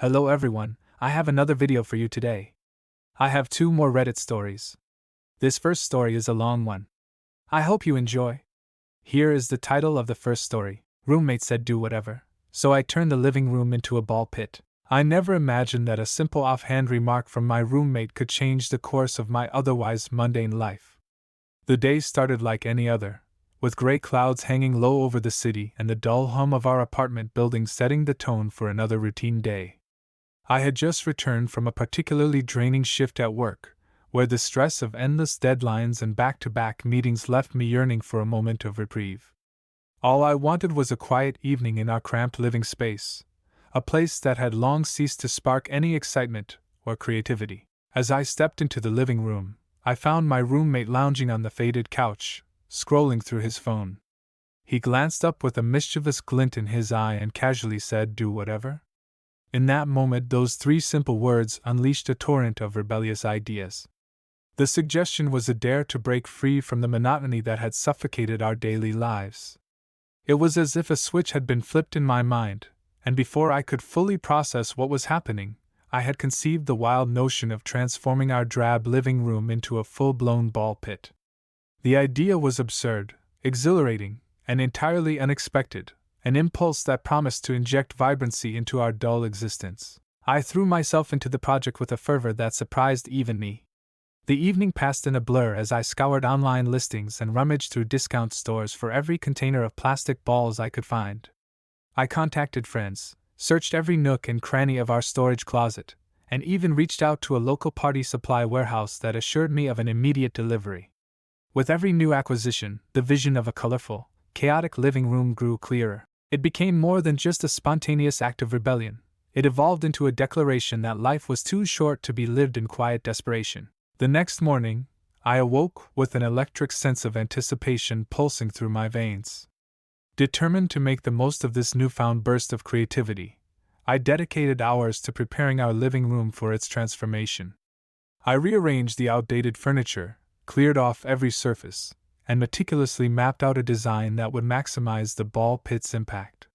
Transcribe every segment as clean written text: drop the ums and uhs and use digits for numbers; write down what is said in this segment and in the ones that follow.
Hello everyone, I have another video for you today. I have 2 more Reddit stories. This first story is a long one. I hope you enjoy. Here is the title of the first story. Roommate said do whatever, so I turned the living room into a ball pit. I never imagined that a simple offhand remark from my roommate could change the course of my otherwise mundane life. The day started like any other, with gray clouds hanging low over the city and the dull hum of our apartment building setting the tone for another routine day. I had just returned from a particularly draining shift at work, where the stress of endless deadlines and back-to-back meetings left me yearning for a moment of reprieve. All I wanted was a quiet evening in our cramped living space, a place that had long ceased to spark any excitement or creativity. As I stepped into the living room, I found my roommate lounging on the faded couch, scrolling through his phone. He glanced up with a mischievous glint in his eye and casually said, "Do whatever?" In that moment, those 3 simple words unleashed a torrent of rebellious ideas. The suggestion was a dare to break free from the monotony that had suffocated our daily lives. It was as if a switch had been flipped in my mind, and before I could fully process what was happening, I had conceived the wild notion of transforming our drab living room into a full-blown ball pit. The idea was absurd, exhilarating, and entirely unexpected, an impulse that promised to inject vibrancy into our dull existence. I threw myself into the project with a fervor that surprised even me. The evening passed in a blur as I scoured online listings and rummaged through discount stores for every container of plastic balls I could find. I contacted friends, searched every nook and cranny of our storage closet, and even reached out to a local party supply warehouse that assured me of an immediate delivery. With every new acquisition, the vision of a colorful, chaotic living room grew clearer. It became more than just a spontaneous act of rebellion. It evolved into a declaration that life was too short to be lived in quiet desperation. The next morning, I awoke with an electric sense of anticipation pulsing through my veins. Determined to make the most of this newfound burst of creativity, I dedicated hours to preparing our living room for its transformation. I rearranged the outdated furniture, cleared off every surface, and meticulously mapped out a design that would maximize the ball pit's impact.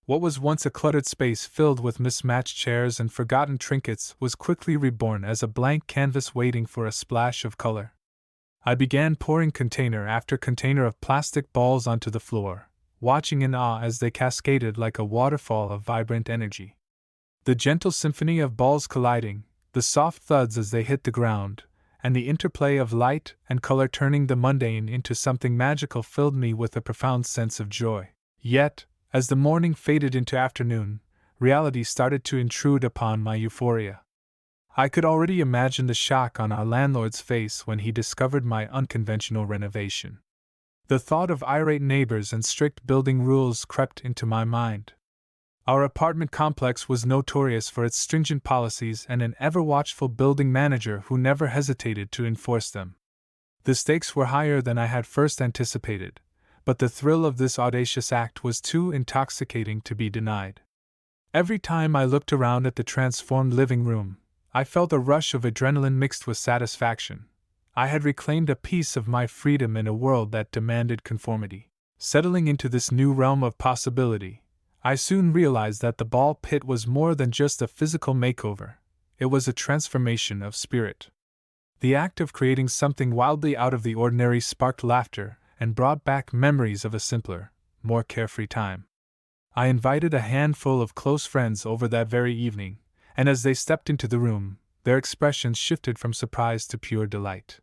What was once a cluttered space filled with mismatched chairs and forgotten trinkets was quickly reborn as a blank canvas waiting for a splash of color. I began pouring container after container of plastic balls onto the floor, watching in awe as they cascaded like a waterfall of vibrant energy. The gentle symphony of balls colliding, the soft thuds as they hit the ground, and the interplay of light and color turning the mundane into something magical filled me with a profound sense of joy. Yet, as the morning faded into afternoon, reality started to intrude upon my euphoria. I could already imagine the shock on our landlord's face when he discovered my unconventional renovation. The thought of irate neighbors and strict building rules crept into my mind. Our apartment complex was notorious for its stringent policies and an ever-watchful building manager who never hesitated to enforce them. The stakes were higher than I had first anticipated, but the thrill of this audacious act was too intoxicating to be denied. Every time I looked around at the transformed living room, I felt a rush of adrenaline mixed with satisfaction. I had reclaimed a piece of my freedom in a world that demanded conformity. Settling into this new realm of possibility, I soon realized that the ball pit was more than just a physical makeover. It was a transformation of spirit. The act of creating something wildly out of the ordinary sparked laughter and brought back memories of a simpler, more carefree time. I invited a handful of close friends over that very evening, and as they stepped into the room, their expressions shifted from surprise to pure delight.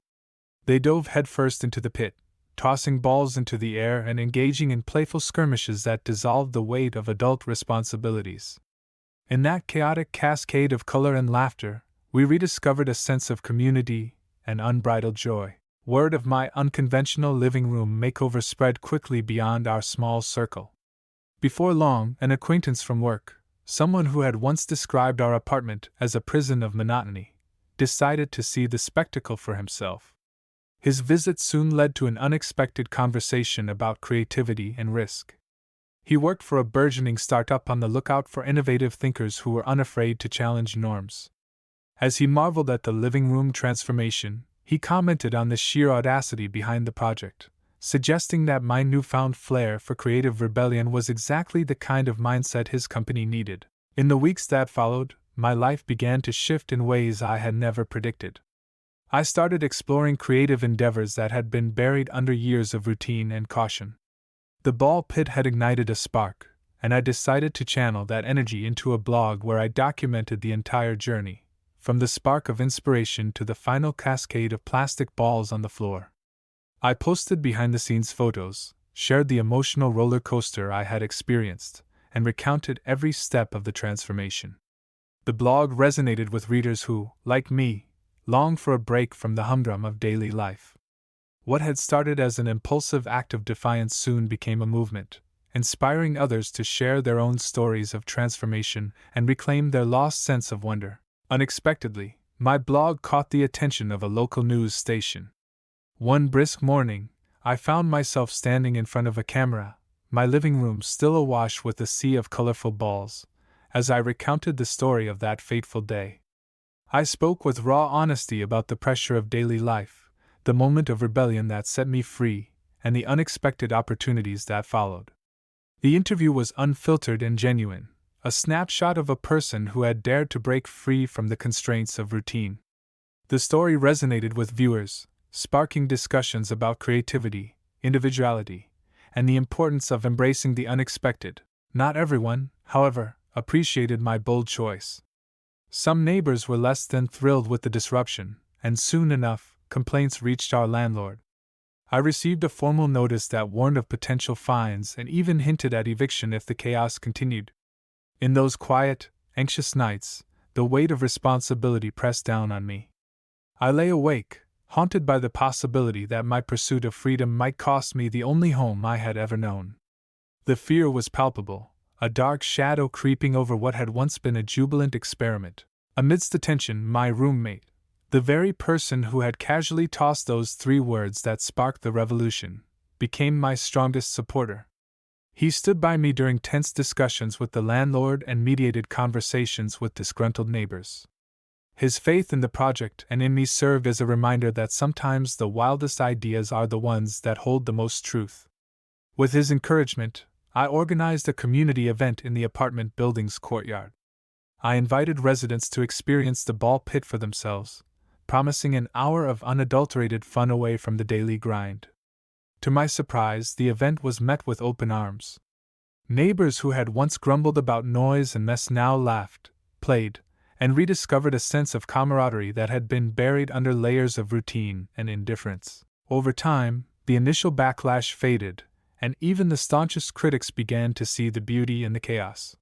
They dove headfirst into the pit, tossing balls into the air and engaging in playful skirmishes that dissolved the weight of adult responsibilities. In that chaotic cascade of color and laughter, we rediscovered a sense of community and unbridled joy. Word of my unconventional living room makeover spread quickly beyond our small circle. Before long, an acquaintance from work, someone who had once described our apartment as a prison of monotony, decided to see the spectacle for himself. His visit soon led to an unexpected conversation about creativity and risk. He worked for a burgeoning startup on the lookout for innovative thinkers who were unafraid to challenge norms. As he marveled at the living room transformation, he commented on the sheer audacity behind the project, suggesting that my newfound flair for creative rebellion was exactly the kind of mindset his company needed. In the weeks that followed, my life began to shift in ways I had never predicted. I started exploring creative endeavors that had been buried under years of routine and caution. The ball pit had ignited a spark, and I decided to channel that energy into a blog where I documented the entire journey, from the spark of inspiration to the final cascade of plastic balls on the floor. I posted behind-the-scenes photos, shared the emotional roller coaster I had experienced, and recounted every step of the transformation. The blog resonated with readers who, like me, longed for a break from the humdrum of daily life. What had started as an impulsive act of defiance soon became a movement, inspiring others to share their own stories of transformation and reclaim their lost sense of wonder. Unexpectedly, my blog caught the attention of a local news station. One brisk morning, I found myself standing in front of a camera, my living room still awash with a sea of colorful balls, as I recounted the story of that fateful day. I spoke with raw honesty about the pressure of daily life, the moment of rebellion that set me free, and the unexpected opportunities that followed. The interview was unfiltered and genuine, a snapshot of a person who had dared to break free from the constraints of routine. The story resonated with viewers, sparking discussions about creativity, individuality, and the importance of embracing the unexpected. Not everyone, however, appreciated my bold choice. Some neighbors were less than thrilled with the disruption, and soon enough, complaints reached our landlord. I received a formal notice that warned of potential fines and even hinted at eviction if the chaos continued. In those quiet, anxious nights, the weight of responsibility pressed down on me. I lay awake, haunted by the possibility that my pursuit of freedom might cost me the only home I had ever known. The fear was palpable, a dark shadow creeping over what had once been a jubilant experiment. Amidst the tension, my roommate, the very person who had casually tossed those 3 words that sparked the revolution, became my strongest supporter. He stood by me during tense discussions with the landlord and mediated conversations with disgruntled neighbors. His faith in the project and in me served as a reminder that sometimes the wildest ideas are the ones that hold the most truth. With his encouragement, I organized a community event in the apartment building's courtyard. I invited residents to experience the ball pit for themselves, promising an hour of unadulterated fun away from the daily grind. To my surprise, the event was met with open arms. Neighbors who had once grumbled about noise and mess now laughed, played, and rediscovered a sense of camaraderie that had been buried under layers of routine and indifference. Over time, the initial backlash faded, and even the staunchest critics began to see the beauty in the chaos.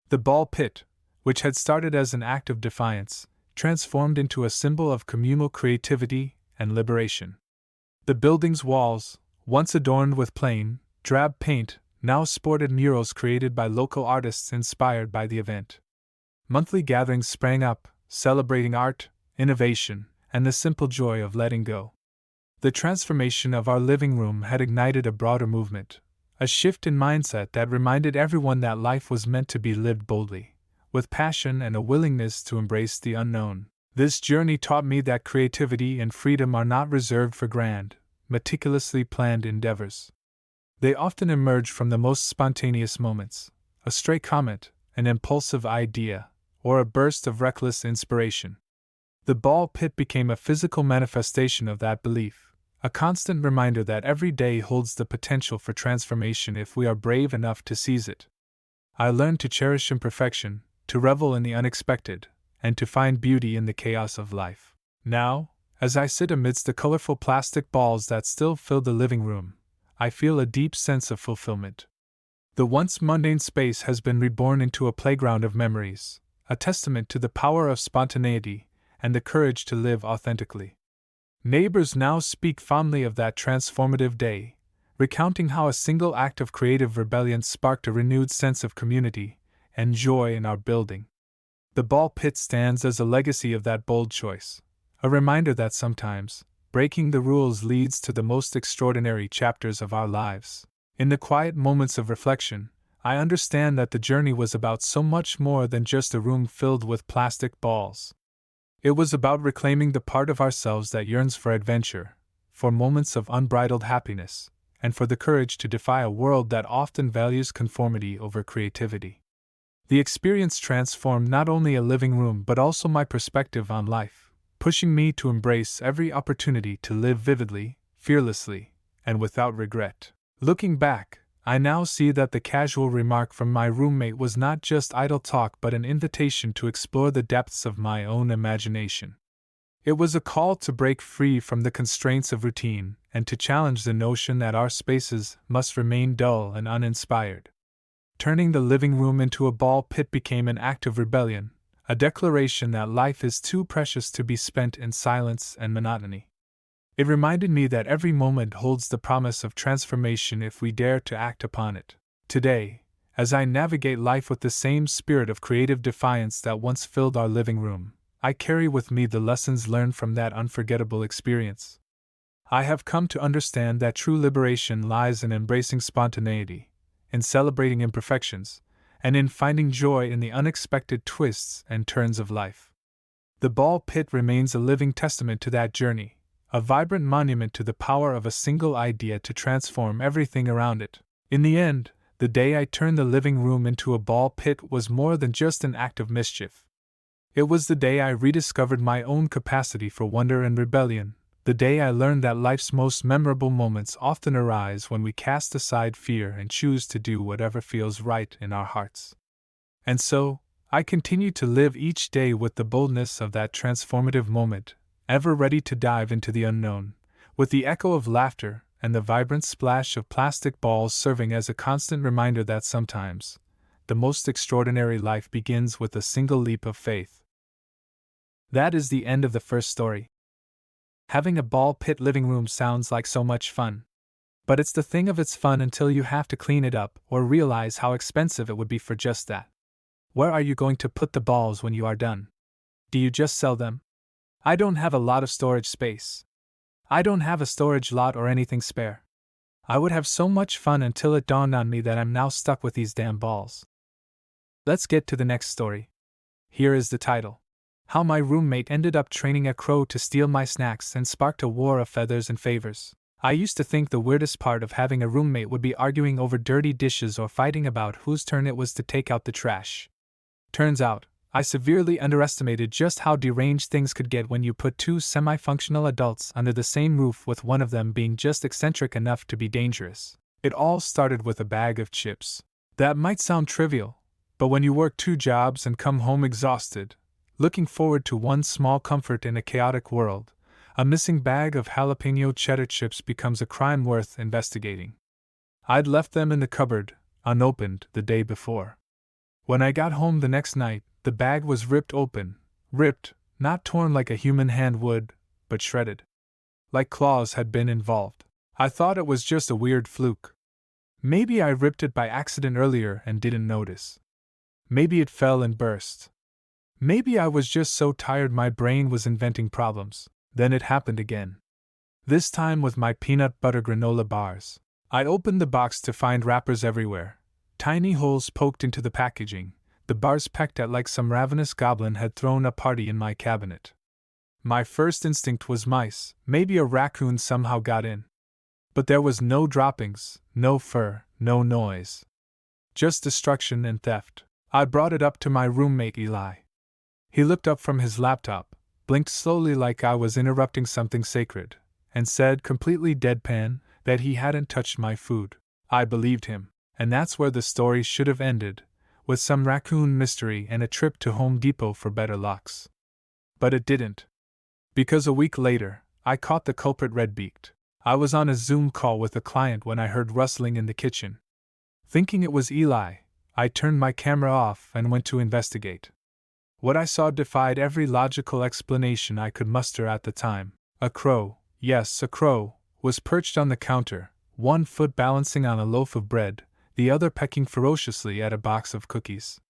The ball pit, which had started as an act of defiance, transformed into a symbol of communal creativity and liberation. The building's walls, once adorned with plain, drab paint, now sported murals created by local artists inspired by the event. Monthly gatherings sprang up, celebrating art, innovation, and the simple joy of letting go. The transformation of our living room had ignited a broader movement, a shift in mindset that reminded everyone that life was meant to be lived boldly, with passion and a willingness to embrace the unknown. This journey taught me that creativity and freedom are not reserved for grand, meticulously planned endeavors. They often emerge from the most spontaneous moments, a stray comment, an impulsive idea, or a burst of reckless inspiration. The ball pit became a physical manifestation of that belief, a constant reminder that every day holds the potential for transformation if we are brave enough to seize it. I learned to cherish imperfection, to revel in the unexpected, and to find beauty in the chaos of life. Now, as I sit amidst the colorful plastic balls that still fill the living room, I feel a deep sense of fulfillment. The once mundane space has been reborn into a playground of memories, a testament to the power of spontaneity and the courage to live authentically. Neighbors now speak fondly of that transformative day, recounting how a single act of creative rebellion sparked a renewed sense of community and joy in our building. The ball pit stands as a legacy of that bold choice, a reminder that sometimes, breaking the rules leads to the most extraordinary chapters of our lives. In the quiet moments of reflection, I understand that the journey was about so much more than just a room filled with plastic balls. It was about reclaiming the part of ourselves that yearns for adventure, for moments of unbridled happiness, and for the courage to defy a world that often values conformity over creativity. The experience transformed not only a living room but also my perspective on life, pushing me to embrace every opportunity to live vividly, fearlessly, and without regret. Looking back, I now see that the casual remark from my roommate was not just idle talk but an invitation to explore the depths of my own imagination. It was a call to break free from the constraints of routine and to challenge the notion that our spaces must remain dull and uninspired. Turning the living room into a ball pit became an act of rebellion, a declaration that life is too precious to be spent in silence and monotony. It reminded me that every moment holds the promise of transformation if we dare to act upon it. Today, as I navigate life with the same spirit of creative defiance that once filled our living room, I carry with me the lessons learned from that unforgettable experience. I have come to understand that true liberation lies in embracing spontaneity, in celebrating imperfections, and in finding joy in the unexpected twists and turns of life. The ball pit remains a living testament to that journey, a vibrant monument to the power of a single idea to transform everything around it. In the end, the day I turned the living room into a ball pit was more than just an act of mischief. It was the day I rediscovered my own capacity for wonder and rebellion, the day I learned that life's most memorable moments often arise when we cast aside fear and choose to do whatever feels right in our hearts. And so, I continue to live each day with the boldness of that transformative moment, ever ready to dive into the unknown, with the echo of laughter and the vibrant splash of plastic balls serving as a constant reminder that sometimes, the most extraordinary life begins with a single leap of faith. That is the end of the first story. Having a ball pit living room sounds like so much fun. But it's the thing of its fun until you have to clean it up or realize how expensive it would be for just that. Where are you going to put the balls when you are done? Do you just sell them? I don't have a lot of storage space. I don't have a storage lot or anything spare. I would have so much fun until it dawned on me that I'm now stuck with these damn balls. Let's get to the next story. Here is the title: How My Roommate Ended Up Training a Crow to Steal My Snacks and Sparked a War of Feathers and Favors. I used to think the weirdest part of having a roommate would be arguing over dirty dishes or fighting about whose turn it was to take out the trash. Turns out, I severely underestimated just how deranged things could get when you put two semi-functional adults under the same roof, with one of them being just eccentric enough to be dangerous. It all started with a bag of chips. That might sound trivial, but when you work two jobs and come home exhausted, looking forward to one small comfort in a chaotic world, a missing bag of jalapeno cheddar chips becomes a crime worth investigating. I'd left them in the cupboard, unopened, the day before. When I got home the next night, the bag was ripped open. Ripped, not torn like a human hand would, but shredded. Like claws had been involved. I thought it was just a weird fluke. Maybe I ripped it by accident earlier and didn't notice. Maybe it fell and burst. Maybe I was just so tired my brain was inventing problems. Then it happened again. This time with my peanut butter granola bars. I opened the box to find wrappers everywhere. Tiny holes poked into the packaging, the bars pecked at like some ravenous goblin had thrown a party in my cabinet. My first instinct was mice, maybe a raccoon somehow got in. But there was no droppings, no fur, no noise. Just destruction and theft. I brought it up to my roommate Eli. He looked up from his laptop, blinked slowly like I was interrupting something sacred, and said completely deadpan that he hadn't touched my food. I believed him. And that's where the story should have ended, with some raccoon mystery and a trip to Home Depot for better locks. But it didn't. Because a week later, I caught the culprit red-beaked. I was on a Zoom call with a client when I heard rustling in the kitchen. Thinking it was Eli, I turned my camera off and went to investigate. What I saw defied every logical explanation I could muster at the time. A crow, yes, a crow, was perched on the counter, one foot balancing on a loaf of bread, the other pecking ferociously at a box of cookies.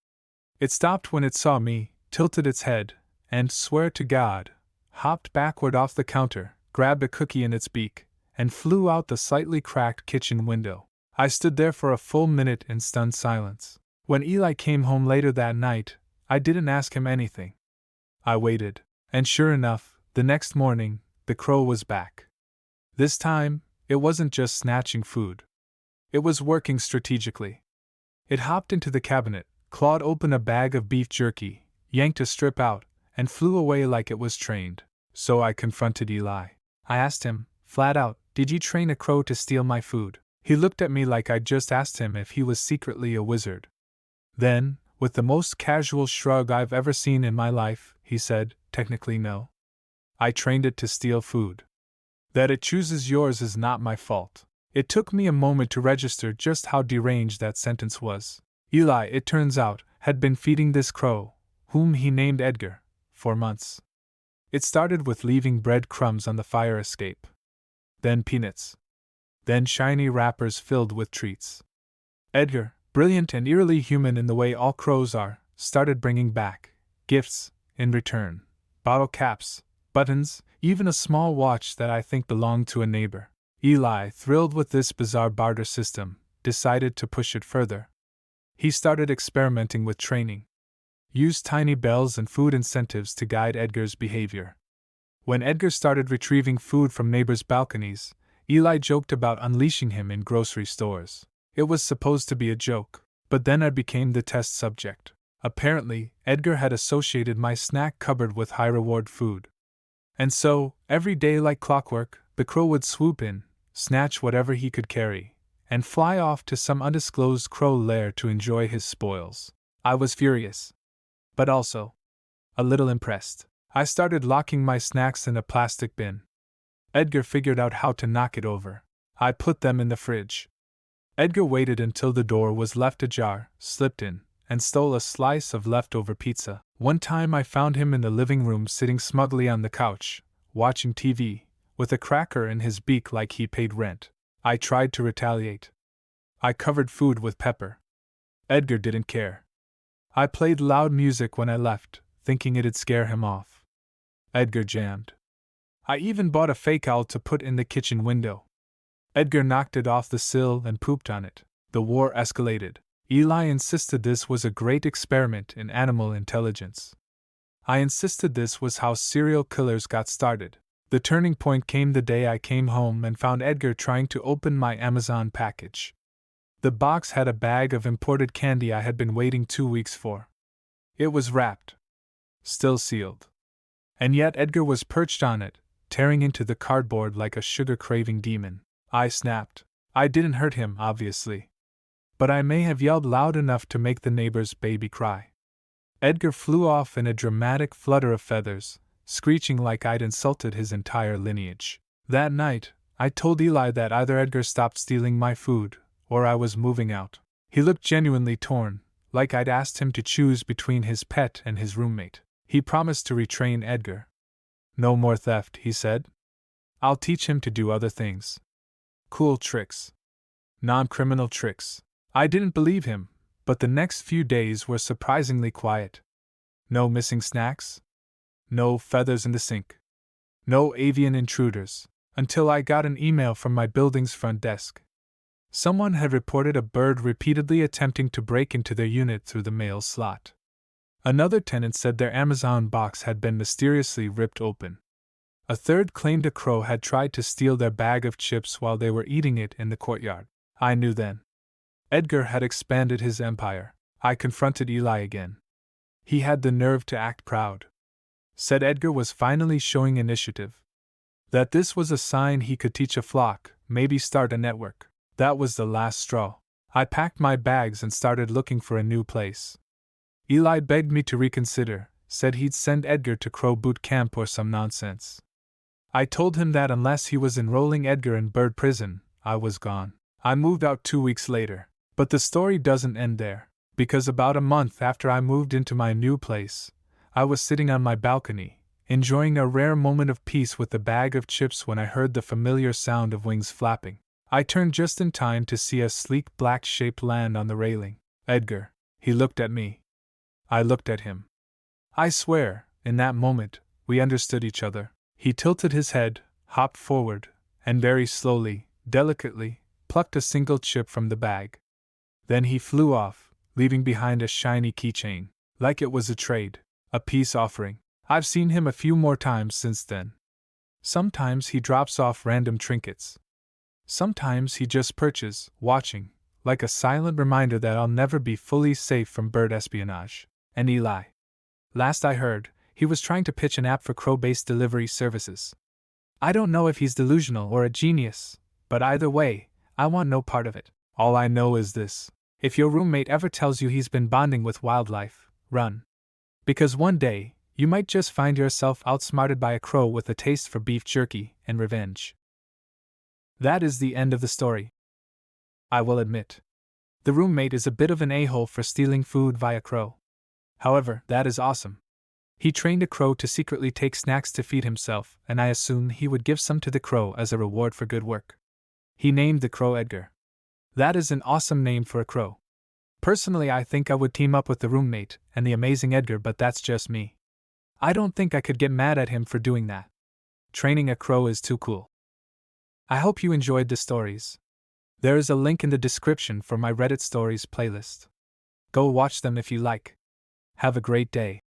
It stopped when it saw me, tilted its head, and, swear to God, hopped backward off the counter, grabbed a cookie in its beak, and flew out the slightly cracked kitchen window. I stood there for a full minute in stunned silence. When Eli came home later that night, I didn't ask him anything. I waited, and sure enough, the next morning, the crow was back. This time, it wasn't just snatching food. It was working strategically. It hopped into the cabinet, clawed open a bag of beef jerky, yanked a strip out, and flew away like it was trained. So I confronted Eli. I asked him, flat out, "Did you train a crow to steal my food?" He looked at me like I'd just asked him if he was secretly a wizard. Then, with the most casual shrug I've ever seen in my life, he said, "Technically no. I trained it to steal food. That it chooses yours is not my fault." It took me a moment to register just how deranged that sentence was. Eli, it turns out, had been feeding this crow, whom he named Edgar, for months. It started with leaving bread crumbs on the fire escape. Then peanuts. Then shiny wrappers filled with treats. Edgar, brilliant and eerily human in the way all crows are, started bringing back gifts in return: bottle caps, buttons, even a small watch that I think belonged to a neighbor. Eli, thrilled with this bizarre barter system, decided to push it further. He started experimenting with training. Used tiny bells and food incentives to guide Edgar's behavior. When Edgar started retrieving food from neighbors' balconies, Eli joked about unleashing him in grocery stores. It was supposed to be a joke, but then I became the test subject. Apparently, Edgar had associated my snack cupboard with high-reward food. And so, every day like clockwork, the crow would swoop in, snatch whatever he could carry, and fly off to some undisclosed crow lair to enjoy his spoils. I was furious, but also a little impressed. I started locking my snacks in a plastic bin. Edgar figured out how to knock it over. I put them in the fridge. Edgar waited until the door was left ajar, slipped in, and stole a slice of leftover pizza. One time I found him in the living room sitting smugly on the couch, watching TV, with a cracker in his beak like he paid rent. I tried to retaliate. I covered food with pepper. Edgar didn't care. I played loud music when I left, thinking it'd scare him off. Edgar jammed. I even bought a fake owl to put in the kitchen window. Edgar knocked it off the sill and pooped on it. The war escalated. Eli insisted this was a great experiment in animal intelligence. I insisted this was how serial killers got started. The turning point came the day I came home and found Edgar trying to open my Amazon package. The box had a bag of imported candy I had been waiting 2 weeks for. It was wrapped. Still sealed. And yet Edgar was perched on it, tearing into the cardboard like a sugar-craving demon. I snapped. I didn't hurt him, obviously. But I may have yelled loud enough to make the neighbor's baby cry. Edgar flew off in a dramatic flutter of feathers, screeching like I'd insulted his entire lineage. That night, I told Eli that either Edgar stopped stealing my food, or I was moving out. He looked genuinely torn, like I'd asked him to choose between his pet and his roommate. He promised to retrain Edgar. "No more theft," he said. "I'll teach him to do other things. Cool tricks. Non-criminal tricks." I didn't believe him, but the next few days were surprisingly quiet. No missing snacks. No feathers in the sink. No avian intruders, until I got an email from my building's front desk. Someone had reported a bird repeatedly attempting to break into their unit through the mail slot. Another tenant said their Amazon box had been mysteriously ripped open. A third claimed a crow had tried to steal their bag of chips while they were eating it in the courtyard. I knew then. Edgar had expanded his empire. I confronted Eli again. He had the nerve to act proud. Said Edgar was finally showing initiative. That this was a sign he could teach a flock, maybe start a network. That was the last straw. I packed my bags and started looking for a new place. Eli begged me to reconsider, said he'd send Edgar to Crow Boot Camp or some nonsense. I told him that unless he was enrolling Edgar in bird prison, I was gone. I moved out 2 weeks later. But the story doesn't end there, because about a month after I moved into my new place, I was sitting on my balcony, enjoying a rare moment of peace with a bag of chips when I heard the familiar sound of wings flapping. I turned just in time to see a sleek black shape land on the railing. Edgar. He looked at me. I looked at him. I swear, in that moment, we understood each other. He tilted his head, hopped forward, and very slowly, delicately, plucked a single chip from the bag. Then he flew off, leaving behind a shiny keychain, like it was a trade, a peace offering. I've seen him a few more times since then. Sometimes he drops off random trinkets. Sometimes he just perches, watching, like a silent reminder that I'll never be fully safe from bird espionage. And Eli. Last I heard, he was trying to pitch an app for crow-based delivery services. I don't know if he's delusional or a genius, but either way, I want no part of it. All I know is this: if your roommate ever tells you he's been bonding with wildlife, run. Because one day, you might just find yourself outsmarted by a crow with a taste for beef jerky and revenge. That is the end of the story. I will admit, the roommate is a bit of an a-hole for stealing food via crow. However, that is awesome. He trained a crow to secretly take snacks to feed himself, and I assumed he would give some to the crow as a reward for good work. He named the crow Edgar. That is an awesome name for a crow. Personally, I think I would team up with the roommate and the amazing Edgar, but that's just me. I don't think I could get mad at him for doing that. Training a crow is too cool. I hope you enjoyed the stories. There is a link in the description for my Reddit Stories playlist. Go watch them if you like. Have a great day.